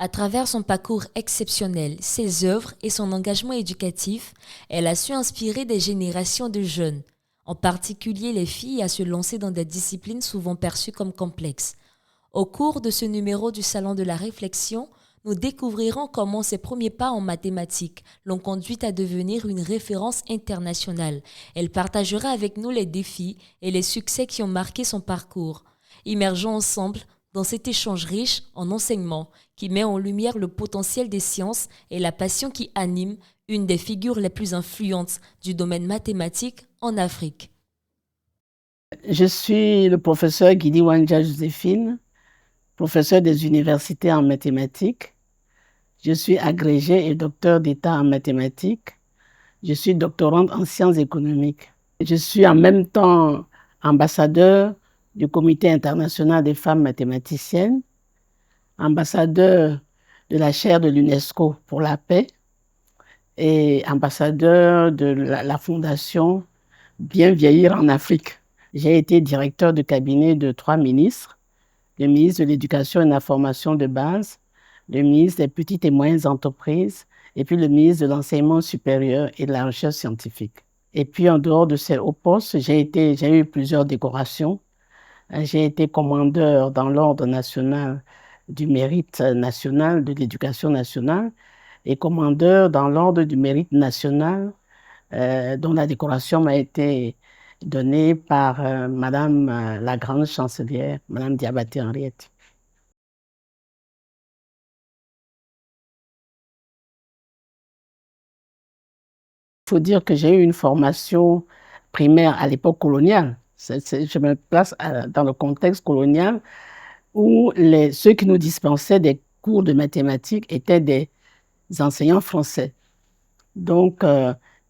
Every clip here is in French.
À travers son parcours exceptionnel, ses œuvres et son engagement éducatif, elle a su inspirer des générations de jeunes, en particulier les filles, à se lancer dans des disciplines souvent perçues comme complexes. Au cours de ce numéro du Salon de la Réflexion, nous découvrirons comment ses premiers pas en mathématiques l'ont conduite à devenir une référence internationale. Elle partagera avec nous les défis et les succès qui ont marqué son parcours. Immergeons ensemble dans cet échange riche en enseignements qui met en lumière le potentiel des sciences et la passion qui anime une des figures les plus influentes du domaine mathématique en Afrique. Je suis le professeur Guidi Wanja Joséphine, professeur des universités en mathématiques. Je suis agrégé et docteur d'État en mathématiques. Je suis doctorante en sciences économiques. Je suis en même temps ambassadeur du Comité international des femmes mathématiciennes, ambassadeur de la chaire de l'UNESCO pour la paix et ambassadeur de la fondation Bien vieillir en Afrique. J'ai été directeur de cabinet de 3 ministres, le ministre de l'Éducation et de la formation de base, le ministre des petites et moyennes entreprises, et puis le ministre de l'Enseignement supérieur et de la recherche scientifique. Et puis en dehors de ces hauts postes, j'ai eu plusieurs décorations. J'ai été commandeur dans l'Ordre national du mérite national de l'Éducation nationale et commandeur dans l'Ordre du mérite national, dont la décoration m'a été donnée par Madame la grande chancelière, Madame Diabaté Henriette. Il faut dire que j'ai eu une formation primaire à l'époque coloniale. Je me place dans le contexte colonial où ceux qui nous dispensaient des cours de mathématiques étaient des enseignants français. Donc,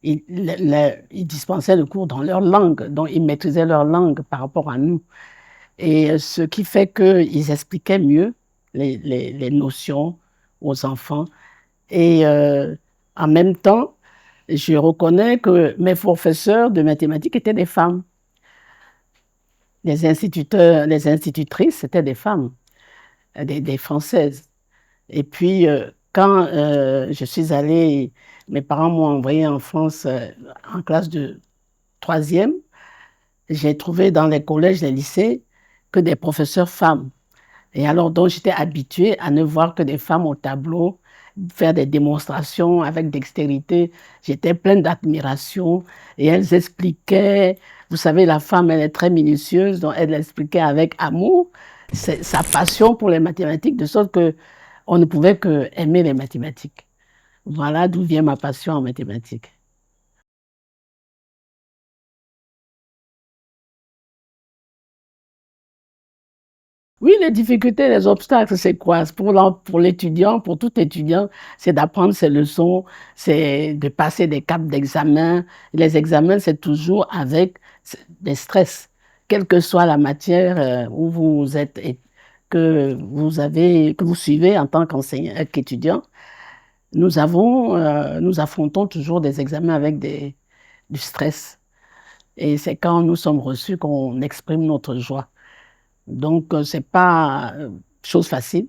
ils dispensaient le cours dans leur langue, donc ils maîtrisaient leur langue par rapport à nous. Et ce qui fait qu'ils expliquaient mieux les notions aux enfants. Et en même temps, je reconnais que mes professeurs de mathématiques étaient des femmes. Les instituteurs, les institutrices, c'était des femmes, des Françaises. Et puis, quand je suis allée, mes parents m'ont envoyée en France en classe de troisième, j'ai trouvé dans les collèges, les lycées, que des professeurs femmes. Et alors, donc, j'étais habituée à ne voir que des femmes au tableau, faire des démonstrations avec dextérité. J'étais pleine d'admiration et elles expliquaient. Vous savez, la femme, elle est très minutieuse, donc elle expliquait avec amour sa passion pour les mathématiques, de sorte que on ne pouvait que aimer les mathématiques. Voilà d'où vient ma passion en mathématiques. Oui, les difficultés, les obstacles, c'est quoi? Pour l'étudiant, pour tout étudiant, c'est d'apprendre ses leçons, c'est de passer des caps d'examen. Les examens, c'est toujours avec des stress, quelle que soit la matière où vous êtes et que vous suivez en tant qu'enseignant, qu'étudiant. Nous affrontons toujours des examens avec du stress. Et c'est quand nous sommes reçus qu'on exprime notre joie. Donc, ce n'est pas chose facile.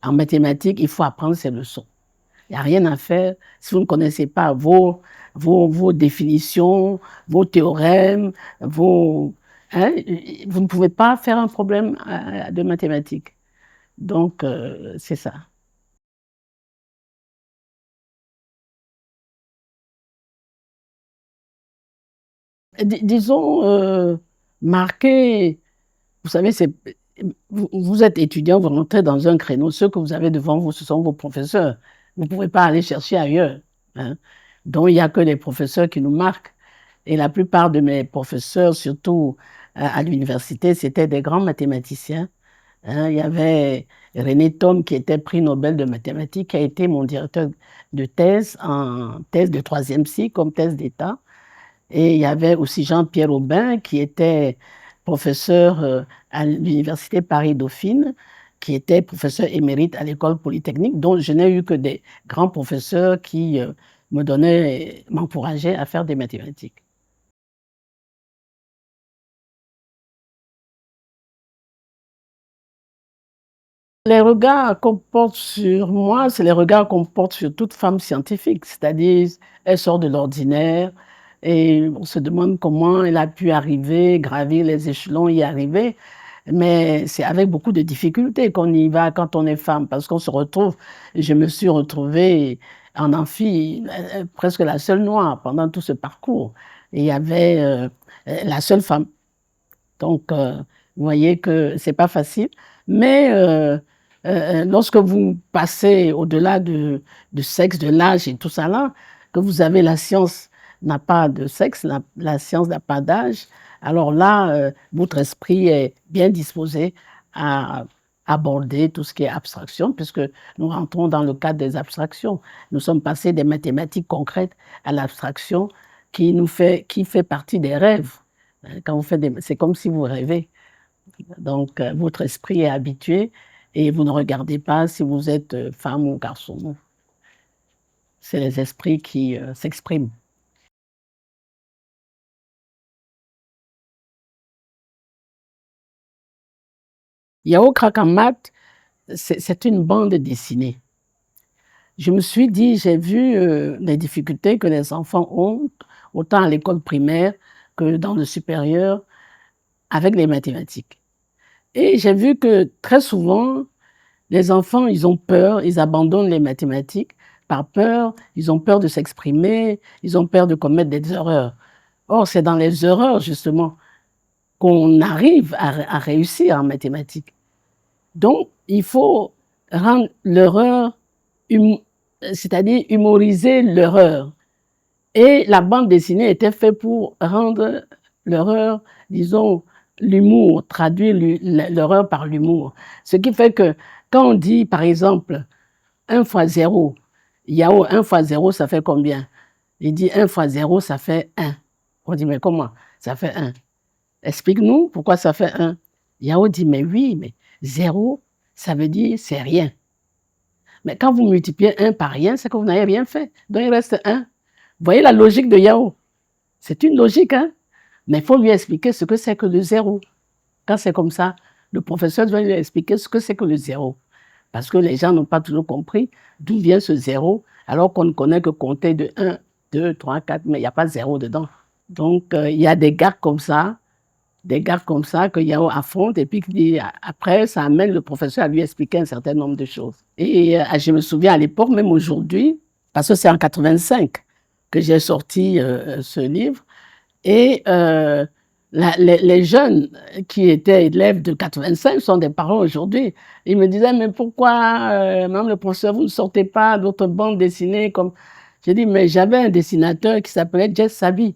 En mathématiques, il faut apprendre ses leçons. Il n'y a rien à faire si vous ne connaissez pas vos définitions, vos théorèmes, hein, vous ne pouvez pas faire un problème de mathématiques. Donc, c'est ça. Disons, marquer, vous savez, vous êtes étudiant, vous rentrez dans un créneau, ceux que vous avez devant vous, ce sont vos professeurs. Vous ne pouvez pas aller chercher ailleurs, hein. Donc, il n'y a que les professeurs qui nous marquent. Et la plupart de mes professeurs, surtout à l'université, c'était des grands mathématiciens, hein. Il y avait René Thom, qui était prix Nobel de mathématiques, qui a été mon directeur de thèse, en thèse de troisième cycle, comme thèse d'État. Et il y avait aussi Jean-Pierre Aubin, qui était professeur à l'Université Paris-Dauphine, qui était professeur émérite à l'École polytechnique, dont je n'ai eu que des grands professeurs qui m'encourageaient à faire des mathématiques. Les regards qu'on porte sur moi, c'est les regards qu'on porte sur toute femme scientifique, c'est-à-dire, elle sort de l'ordinaire et on se demande comment elle a pu arriver, gravir les échelons, y arriver. Mais c'est avec beaucoup de difficultés qu'on y va quand on est femme, parce qu'on se retrouve, je me suis retrouvée en amphi, presque la seule noire pendant tout ce parcours. Et il y avait la seule femme. Donc, vous voyez que c'est pas facile. Mais lorsque vous passez au-delà du sexe, de l'âge et tout ça là, que vous avez la science n'a pas de sexe, la science n'a pas d'âge, alors là, votre esprit est bien disposé à aborder tout ce qui est abstraction, puisque nous rentrons dans le cadre des abstractions. Nous sommes passés des mathématiques concrètes à l'abstraction qui fait partie des rêves. Quand vous faites c'est comme si vous rêvez. Donc, votre esprit est habitué et vous ne regardez pas si vous êtes femme ou garçon. C'est les esprits qui s'expriment. Yao Krakamat, c'est une bande dessinée. Je me suis dit, j'ai vu les difficultés que les enfants ont, autant à l'école primaire que dans le supérieur, avec les mathématiques. Et j'ai vu que très souvent, les enfants, ils ont peur, ils abandonnent les mathématiques par peur, ils ont peur de s'exprimer, ils ont peur de commettre des erreurs. Or, c'est dans les erreurs, justement, qu'on arrive à réussir en mathématiques. Donc, il faut rendre l'erreur, c'est-à-dire humoriser l'erreur. Et la bande dessinée était faite pour rendre l'erreur, disons, l'humour, traduire l'erreur par l'humour. Ce qui fait que quand on dit, par exemple, 1 fois 0, Yao, 1 fois 0, ça fait combien? Il dit 1 fois 0, ça fait 1. On dit, mais comment? Ça fait 1. Explique-nous pourquoi ça fait 1. Yao dit, mais oui, mais 0, ça veut dire c'est rien. Mais quand vous multipliez 1 par rien, c'est que vous n'avez rien fait. Donc il reste 1. Vous voyez la logique de Yao? C'est une logique, hein? Mais il faut lui expliquer ce que c'est que le 0. Quand c'est comme ça, le professeur doit lui expliquer ce que c'est que le 0. Parce que les gens n'ont pas toujours compris d'où vient ce 0, alors qu'on ne connaît que compter de 1, 2, 3, 4, mais il n'y a pas 0 dedans. Donc, il y a des gags comme ça que Yao affronte, et puis après, ça amène le professeur à lui expliquer un certain nombre de choses. Et je me souviens à l'époque, même aujourd'hui, parce que c'est en 85 que j'ai sorti ce livre, et les jeunes qui étaient élèves de 85 sont des parents aujourd'hui. Ils me disaient, mais pourquoi, même le professeur, vous ne sortez pas d'autres bandes dessinées comme... J'ai dit, mais j'avais un dessinateur qui s'appelait Jess Sabi.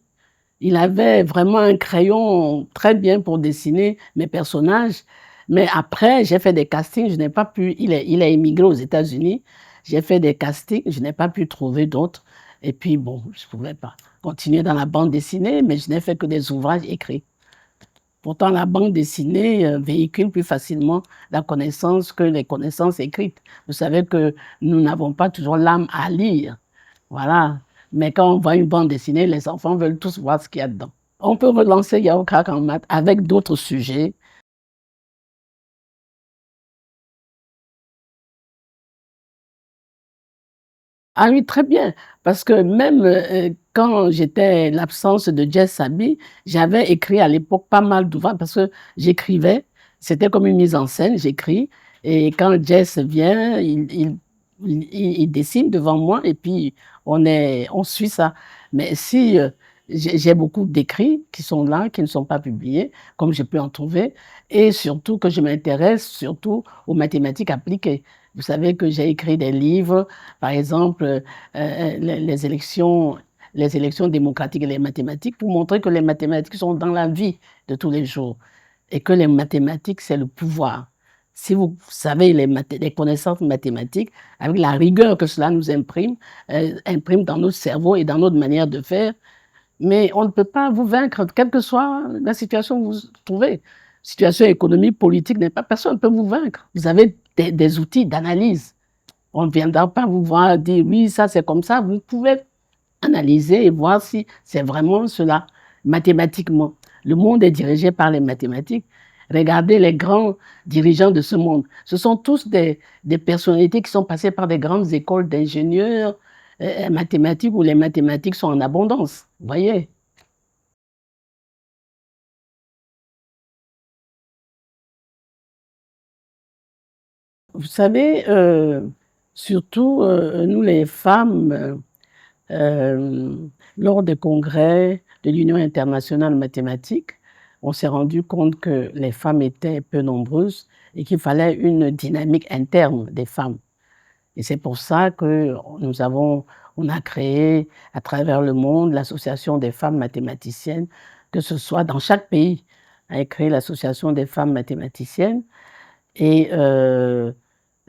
Il avait vraiment un crayon très bien pour dessiner mes personnages. Mais après, j'ai fait des castings, je n'ai pas pu... Il a émigré aux États-Unis. J'ai fait des castings, je n'ai pas pu trouver d'autres. Et puis, bon, je ne pouvais pas continuer dans la bande dessinée, mais je n'ai fait que des ouvrages écrits. Pourtant, la bande dessinée véhicule plus facilement la connaissance que les connaissances écrites. Vous savez que nous n'avons pas toujours l'âme à lire. Voilà. Mais quand on voit une bande dessinée, les enfants veulent tous voir ce qu'il y a dedans. On peut relancer Yao Krak en maths avec d'autres sujets. Ah oui, très bien. Parce que même quand j'étais l'absence de Jess Sabi, j'avais écrit à l'époque pas mal d'ouvrages parce que j'écrivais. C'était comme une mise en scène, j'écris. Et quand Jess vient, il dessine devant moi et puis on suit ça. Mais si j'ai beaucoup d'écrits qui sont là, qui ne sont pas publiés, comme je peux en trouver, et surtout que je m'intéresse surtout aux mathématiques appliquées. Vous savez que j'ai écrit des livres, par exemple, les élections démocratiques et les mathématiques, pour montrer que les mathématiques sont dans la vie de tous les jours et que les mathématiques, c'est le pouvoir. Si vous savez les connaissances mathématiques, avec la rigueur que cela nous imprime dans notre cerveau et dans notre manière de faire, mais on ne peut pas vous vaincre, quelle que soit la situation que vous trouvez. Situation économique, politique, personne ne peut vous vaincre. Vous avez des outils d'analyse. On ne viendra pas vous voir dire oui, ça c'est comme ça. Vous pouvez analyser et voir si c'est vraiment cela, mathématiquement. Le monde est dirigé par les mathématiques. Regardez les grands dirigeants de ce monde. Ce sont tous des personnalités qui sont passées par des grandes écoles d'ingénieurs mathématiques où les mathématiques sont en abondance. Vous voyez? Vous savez, surtout nous les femmes, euh, lors des congrès de l'Union internationale mathématique, on s'est rendu compte que les femmes étaient peu nombreuses et qu'il fallait une dynamique interne des femmes. Et c'est pour ça que on a créé à travers le monde l'association des femmes mathématiciennes, que ce soit dans chaque pays, on a créé l'association des femmes mathématiciennes et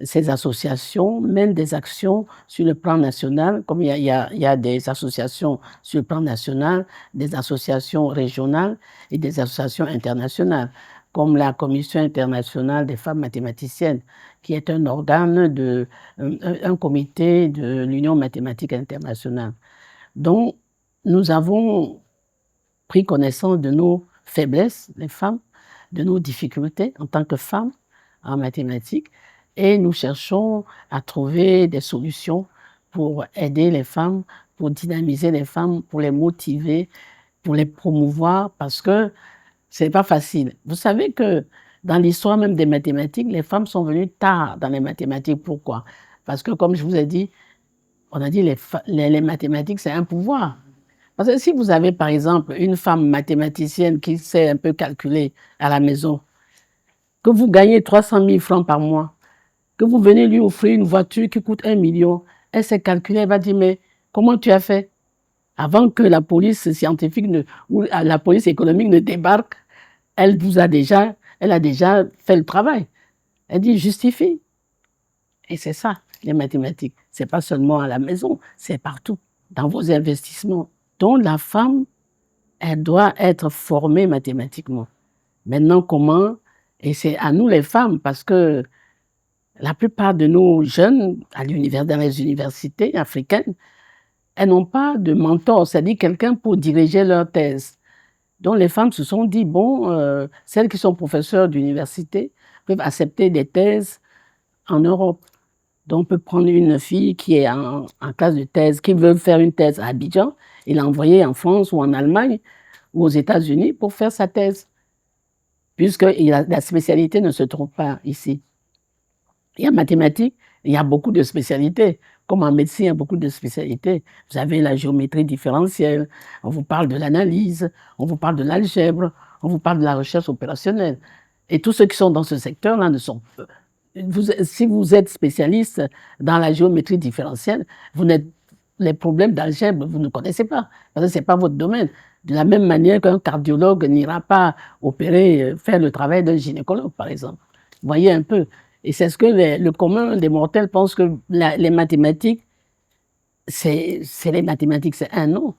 ces associations mènent des actions sur le plan national, comme il y a des associations sur le plan national, des associations régionales et des associations internationales, comme la Commission internationale des femmes mathématiciennes, qui est un organe un comité de l'Union mathématique internationale. Donc, nous avons pris connaissance de nos faiblesses, les femmes, de nos difficultés en tant que femmes en mathématiques, et nous cherchons à trouver des solutions pour aider les femmes, pour dynamiser les femmes, pour les motiver, pour les promouvoir, parce que c'est pas facile. Vous savez que dans l'histoire même des mathématiques, les femmes sont venues tard dans les mathématiques. Pourquoi? Parce que, comme je vous ai dit, on a dit les mathématiques, c'est un pouvoir. Parce que si vous avez, par exemple, une femme mathématicienne qui sait un peu calculer à la maison, que vous gagnez 300 000 francs par mois, que vous venez lui offrir une voiture qui coûte 1 million, elle sait calculer, elle va dire, mais comment tu as fait? Avant que la police scientifique ou la police économique ne débarque, elle a déjà fait le travail. Elle dit, justifie. Et c'est ça, les mathématiques. C'est pas seulement à la maison, c'est partout, dans vos investissements. Donc la femme, elle doit être formée mathématiquement. Maintenant, comment? Et c'est à nous les femmes, parce que la plupart de nos jeunes dans les universités africaines, elles n'ont pas de mentor, c'est-à-dire quelqu'un pour diriger leur thèse. Donc les femmes se sont dit, bon, celles qui sont professeurs d'université peuvent accepter des thèses en Europe. Donc on peut prendre une fille qui est en classe de thèse, qui veut faire une thèse à Abidjan, et l'envoyer en France ou en Allemagne ou aux États-Unis pour faire sa thèse, puisque la spécialité ne se trouve pas ici. Et en mathématiques, il y a beaucoup de spécialités. Comme en médecine, il y a beaucoup de spécialités. Vous avez la géométrie différentielle, on vous parle de l'analyse, on vous parle de l'algèbre, on vous parle de la recherche opérationnelle. Et tous ceux qui sont dans ce secteur-là ne sont pas. Si vous êtes spécialiste dans la géométrie différentielle, les problèmes d'algèbre, vous ne connaissez pas, parce que ce n'est pas votre domaine. De la même manière qu'un cardiologue n'ira pas opérer, faire le travail d'un gynécologue, par exemple. Vous voyez un peu. Et c'est ce que le commun des mortels pense que les mathématiques, c'est les mathématiques, c'est un nom.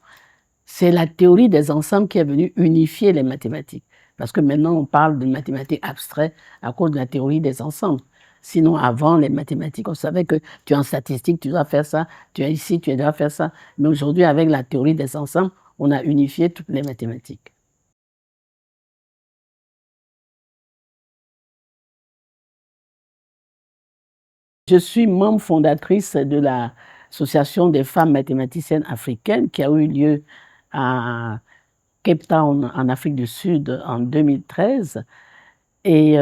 C'est la théorie des ensembles qui est venue unifier les mathématiques. Parce que maintenant, on parle de mathématiques abstraites à cause de la théorie des ensembles. Sinon, avant, les mathématiques, on savait que tu es en statistique, tu dois faire ça, tu es ici, tu dois faire ça. Mais aujourd'hui, avec la théorie des ensembles, on a unifié toutes les mathématiques. Je suis membre fondatrice de l'Association des femmes mathématiciennes africaines qui a eu lieu à Cape Town, en Afrique du Sud, en 2013. Et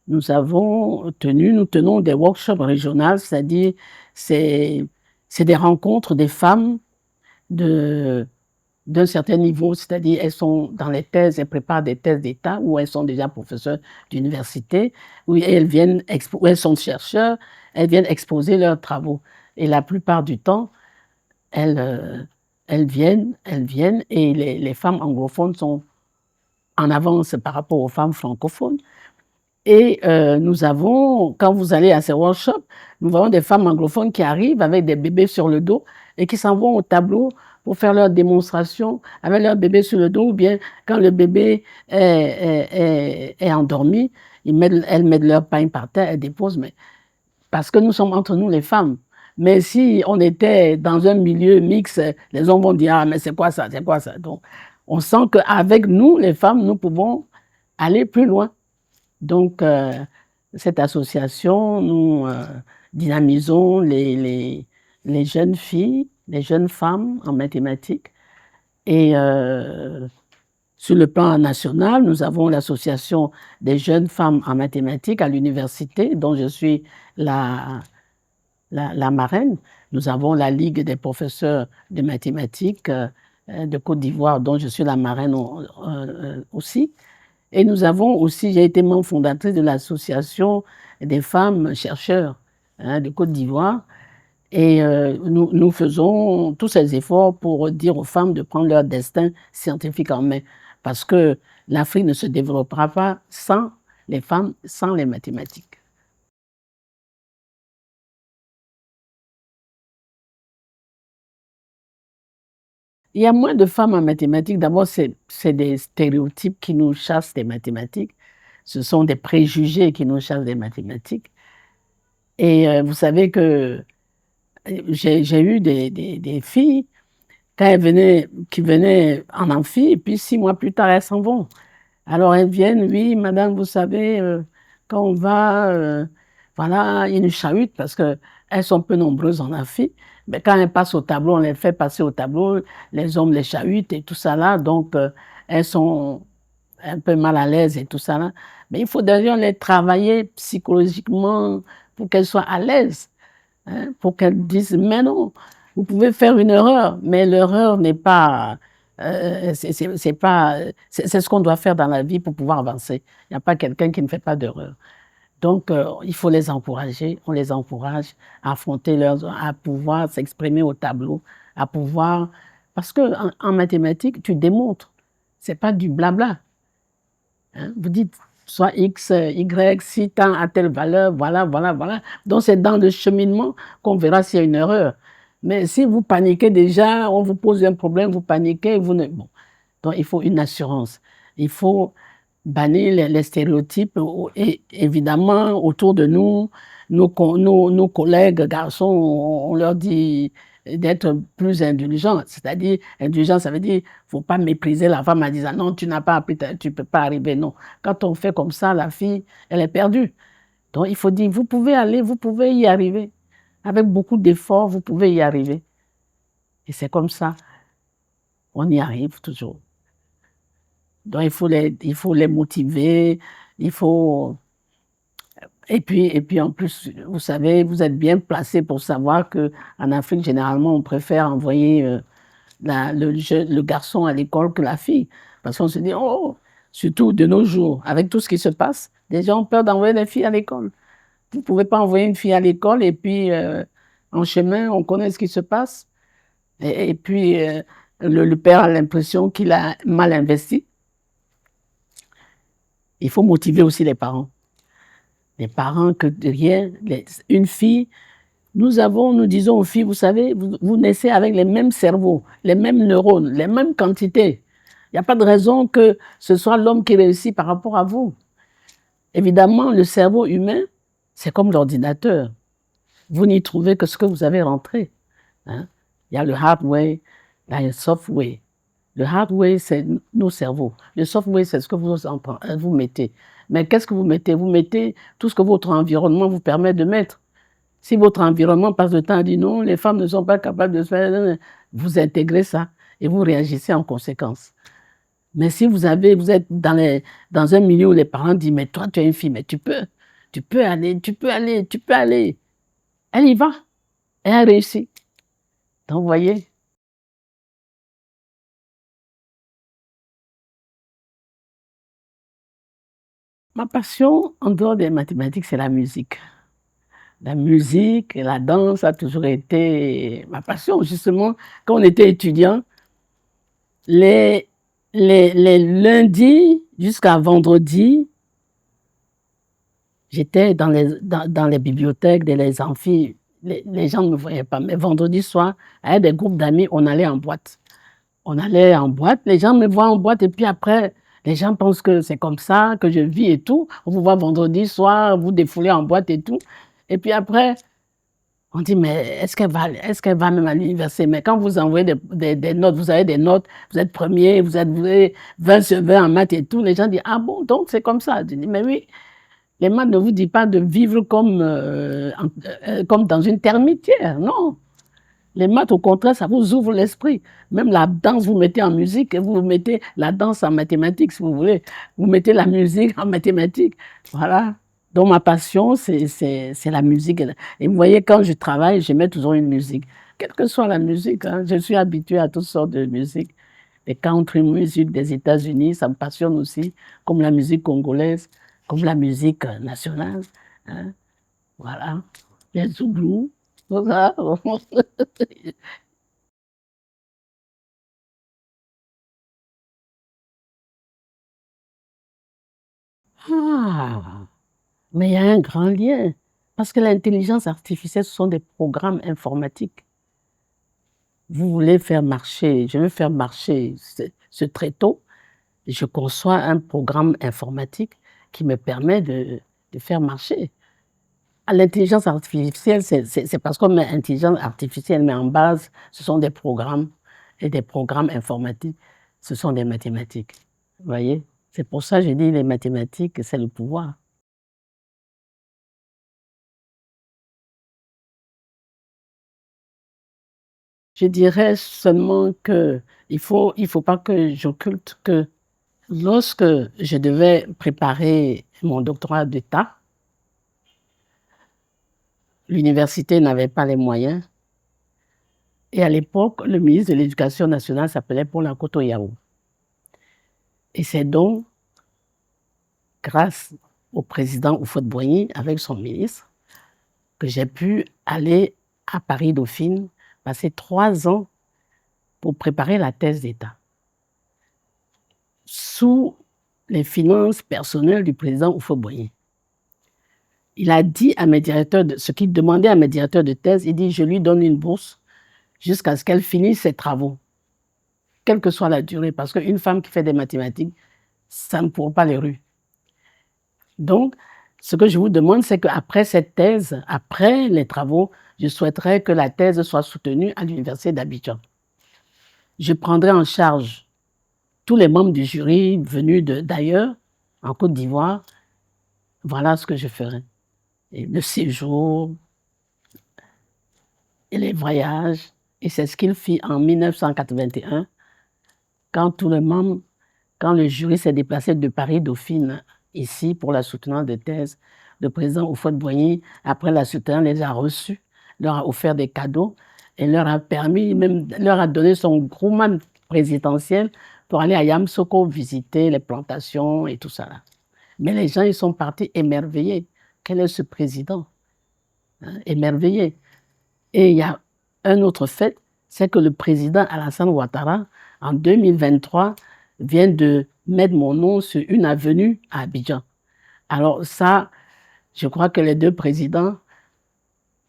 nous tenons des workshops régionaux, c'est-à-dire c'est des rencontres des femmes d'un certain niveau, c'est-à-dire elles sont dans les thèses, elles préparent des thèses d'État ou elles sont déjà professeurs d'université, où elles sont chercheurs, elles viennent exposer leurs travaux. Et la plupart du temps, elles viennent et les femmes anglophones sont en avance par rapport aux femmes francophones. Et quand vous allez à ces workshops, nous avons des femmes anglophones qui arrivent avec des bébés sur le dos et qui s'en vont au tableau pour faire leur démonstration avec leur bébé sur le dos, ou bien quand le bébé est endormi, elles mettent leur pain par terre, elles déposent, mais parce que nous sommes entre nous les femmes. Mais si on était dans un milieu mixte, les hommes vont dire, ah mais c'est quoi ça, c'est quoi ça. Donc on sent qu'avec nous, les femmes, nous pouvons aller plus loin. Donc, cette association, nous dynamisons les jeunes filles, les jeunes femmes en mathématiques. Et sur le plan national, nous avons l'association des jeunes femmes en mathématiques à l'université, dont je suis la marraine. Nous avons la Ligue des professeurs de mathématiques de Côte d'Ivoire, dont je suis la marraine aussi. Et nous avons aussi, j'ai été membre fondatrice de l'association des femmes chercheurs de Côte d'Ivoire. Et nous faisons tous ces efforts pour dire aux femmes de prendre leur destin scientifique en main. Parce que l'Afrique ne se développera pas sans les femmes, sans les mathématiques. Il y a moins de femmes en mathématiques. D'abord, c'est des stéréotypes qui nous chassent des mathématiques. Ce sont des préjugés qui nous chassent des mathématiques. Et vous savez que j'ai eu des filles qui venaient en amphi, et puis 6 mois plus tard, elles s'en vont. Alors elles viennent, oui, madame, vous savez, quand on va, voilà, il y a une chahute, parce qu'elles sont peu nombreuses en amphi, mais quand elles passent au tableau, on les fait passer au tableau, les hommes les chahutent et tout ça là, donc elles sont un peu mal à l'aise et tout ça là. Mais il faut d'ailleurs les travailler psychologiquement pour qu'elles soient à l'aise. Hein, pour qu'elles disent, mais non, vous pouvez faire une erreur, mais l'erreur n'est pas, c'est ce qu'on doit faire dans la vie pour pouvoir avancer. Il n'y a pas quelqu'un qui ne fait pas d'erreur. Donc, il faut les encourager, on les encourage à affronter à pouvoir s'exprimer au tableau, à pouvoir, parce qu'en mathématiques, tu démontres, c'est pas du blabla. Hein, vous dites, soit X, Y, si tant à telle valeur, voilà, voilà, voilà. Donc, c'est dans le cheminement qu'on verra s'il y a une erreur. Mais si vous paniquez déjà, on vous pose un problème, vous paniquez, vous ne... Bon. Donc, il faut une assurance. Il faut bannir les stéréotypes. Et évidemment, autour de nous, nos collègues garçons, on leur dit d'être plus indulgents. C'est-à-dire, indulgent, ça veut dire, il ne faut pas mépriser la femme en disant, non, tu n'as pas appris, tu ne peux pas arriver. Non. Quand on fait comme ça, la fille, elle est perdue. Donc, il faut dire, vous pouvez aller, vous pouvez y arriver. Avec beaucoup d'efforts, vous pouvez y arriver. Et c'est comme ça, on y arrive toujours. Donc, il faut les motiver, il faut... Et puis en plus, vous savez, vous êtes bien placé pour savoir qu'en Afrique, généralement, on préfère envoyer le garçon à l'école que la fille. Parce qu'on se dit, oh, surtout de nos jours, avec tout ce qui se passe, les gens ont peur d'envoyer les filles à l'école. Vous ne pouvez pas envoyer une fille à l'école et puis en chemin, on connaît ce qui se passe. Et puis, le père a l'impression qu'il a mal investi. Il faut motiver aussi les parents. Les parents, que rien, une fille, nous disons aux filles, vous savez, vous naissez avec les mêmes cerveaux, les mêmes neurones, les mêmes quantités. Il n'y a pas de raison que ce soit l'homme qui réussit par rapport à vous. Évidemment, le cerveau humain, c'est comme l'ordinateur. Vous n'y trouvez que ce que vous avez rentré. Hein? Il y a le hard way, il y a le soft way. Le hard way, c'est nos cerveaux. Le soft way, c'est ce que vous mettez. Mais qu'est-ce que vous mettez? Vous mettez tout ce que votre environnement vous permet de mettre. Si votre environnement passe le temps à dire non, les femmes ne sont pas capables de faire, vous intégrez ça et vous réagissez en conséquence. Mais si vous êtes dans un milieu où les parents disent, mais toi, tu es une fille, mais tu peux aller. Elle y va. Et elle réussit. Donc, vous voyez. Ma passion, en dehors des mathématiques, c'est la musique. La musique et la danse a toujours été ma passion. Justement, quand on était étudiant, les lundis jusqu'à vendredi, j'étais dans les bibliothèques, dans les amphis. Les gens ne me voyaient pas. Mais vendredi soir, avec des groupes d'amis, on allait en boîte. On allait en boîte, les gens me voient en boîte et puis après, les gens pensent que c'est comme ça, que je vis et tout. On vous voit vendredi soir, vous défoulez en boîte et tout. Et puis après, on dit, mais est-ce qu'elle va même à l'université? Mais quand vous envoyez des notes, vous avez des notes, vous êtes premier, vous avez 20 sur 20 en maths et tout, les gens disent, ah bon, donc c'est comme ça. Je dis, mais oui, Les maths ne vous disent pas de vivre comme dans une termitière, non. Les maths, au contraire, ça vous ouvre l'esprit. Même la danse, vous mettez en musique, et vous mettez la danse en mathématiques, si vous voulez. Vous mettez la musique en mathématiques. Voilà. Donc, ma passion, c'est la musique. Et vous voyez, quand je travaille, je mets toujours une musique. Quelle que soit la musique, hein, je suis habitué à toutes sortes de musiques. Les country music des États-Unis, ça me passionne aussi, comme la musique congolaise, comme la musique nationale. Hein. Voilà. Les Zouglous, tout ça. Ah, mais il y a un grand lien. Parce que l'intelligence artificielle, ce sont des programmes informatiques. Vous voulez faire marcher, je veux faire marcher ce tréteau, je conçois un programme informatique qui me permet de faire marcher. L'intelligence artificielle, c'est parce qu'on met intelligence artificielle, mais en base, ce sont des programmes et des programmes informatiques, ce sont des mathématiques. Vous voyez? C'est pour ça que je dis les mathématiques, c'est le pouvoir. Je dirais seulement que il faut pas que j'occulte que lorsque je devais préparer mon doctorat d'État, l'université n'avait pas les moyens. Et à l'époque, le ministre de l'Éducation nationale s'appelait Paul Akoto-Yaou. Et c'est donc grâce au président Houphouët-Boigny, avec son ministre, que j'ai pu aller à Paris-Dauphine, passer 3 ans pour préparer la thèse d'État, sous les finances personnelles du président Houphouët-Boigny. Il a dit à mes directeurs, ce qu'il demandait à mes directeurs de thèse, il dit, je lui donne une bourse jusqu'à ce qu'elle finisse ses travaux, quelle que soit la durée, parce qu'une femme qui fait des mathématiques, ça ne court pas les rues. Donc, ce que je vous demande, c'est qu'après cette thèse, après les travaux, je souhaiterais que la thèse soit soutenue à l'université d'Abidjan. Je prendrai en charge tous les membres du jury venus d'ailleurs, en Côte d'Ivoire. Voilà ce que je ferai. Et le séjour, et les voyages, et c'est ce qu'il fit en 1981, quand quand le jury s'est déplacé de Paris-Dauphine ici pour la soutenance de thèse, le président Houphouët-Boigny, après la soutenance, les a reçus, leur a offert des cadeaux et leur a permis, même leur a donné son groupement présidentiel pour aller à Yamoussoukro visiter les plantations et tout ça. Là. Mais les gens, ils sont partis émerveillés. Quel est ce président? Hein, émerveillés. Et il y a un autre fait, c'est que le président Alassane Ouattara, en 2023, vient de mettre mon nom sur une avenue à Abidjan. Alors ça, je crois que les deux présidents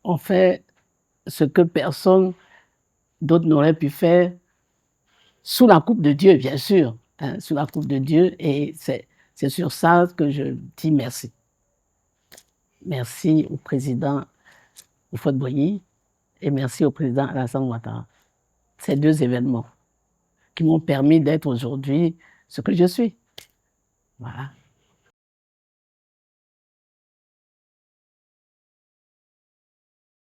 ont fait ce que personne d'autre n'aurait pu faire, sous la coupe de Dieu, bien sûr, hein, sous la coupe de Dieu, et c'est sur ça que je dis merci. Merci au président Houphouët-Boigny et merci au président Alassane Ouattara. Ces deux événements qui m'ont permis d'être aujourd'hui ce que je suis. Voilà.